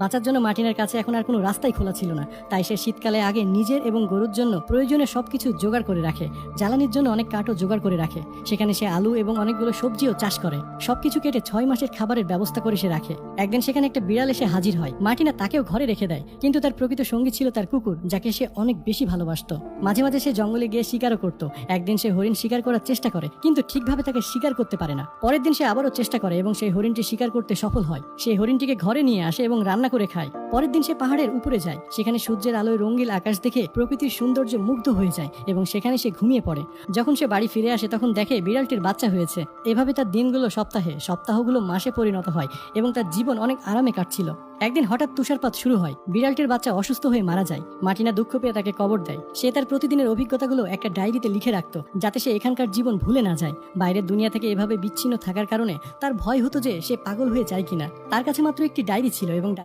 বাঁচার জন্য মার্টিনার কাছে এখন আর কোনো রাস্তাই খোলা ছিল না। তাই সে শীতকালে আগে নিজের এবং গরুর জন্য প্রয়োজনীয় সবকিছু জোগাড় করে রাখে। জ্বালানির জন্য অনেক কাঠও জোগাড় করে রাখে। সেখানে সে আলু এবং অনেকগুলো সবজিও চাষ করে। সবকিছু কেটে 6 মাসের খাবারের ব্যবস্থা করে সে রাখে। একদিন সেখানে একটা বিড়াল এসে হাজির হয়। মার্টিনা তাকেও ঘরে রেখে দেয়, কিন্তু তার প্রকৃত সঙ্গী ছিল তার কুকুর, যাকে সে অনেক বেশি ভালোবাসতো। মাঝে মাঝে সে জঙ্গলে গিয়ে শিকারও করত। একদিন সে হরিণ শিকার করার চেষ্টা করে, কিন্তু ঠিকভাবে তাকে শিকার করতে পারে না। পরের দিন সে আবারও চেষ্টা করে এবং সেই হরিণটি শিকার করতে সফল হয়। সেই হরিণটিকে ঘরে নিয়ে আসে এবং রান্না করে খায়। পরের দিন সে পাহাড়ের উপরে যায়। সেখানে সূর্যের আলোয় রঙিন আকাশ দেখে প্রকৃতির সৌন্দর্যে মুগ্ধ হয়ে যায় এবং সেখানে সে ঘুমিয়ে পড়ে। যখন সে বাড়ি ফিরে আসে তখন দেখে বিড়ালটির বাচ্চা হয়েছে। এভাবে তার দিনগুলো সপ্তাহে, সপ্তাহগুলো মাসে পরিণত হয় এবং তার জীবন অনেক আরামে কাটছিল। একদিন হঠাৎ তুষারপাত শুরু হয়। বিড়ালটির বাচ্চা অসুস্থ হয়ে মারা যায়। মার্টিনা দুঃখ পেয়ে তাকে কবর দেয়। সে তার প্রতিদিনের অভিজ্ঞতাগুলো একটা ডায়েরিতে লিখে রাখতো, যাতে সে এখানকার জীবন ভুলে না যায়। বাইরের দুনিয়া থেকে এভাবে বিচ্ছিন্ন থাকার কারণে তার ভয় হতো যে সে পাগল হয়ে যায় কিনা। তার কাছে মাত্র একটি ডায়েরি ছিল এবং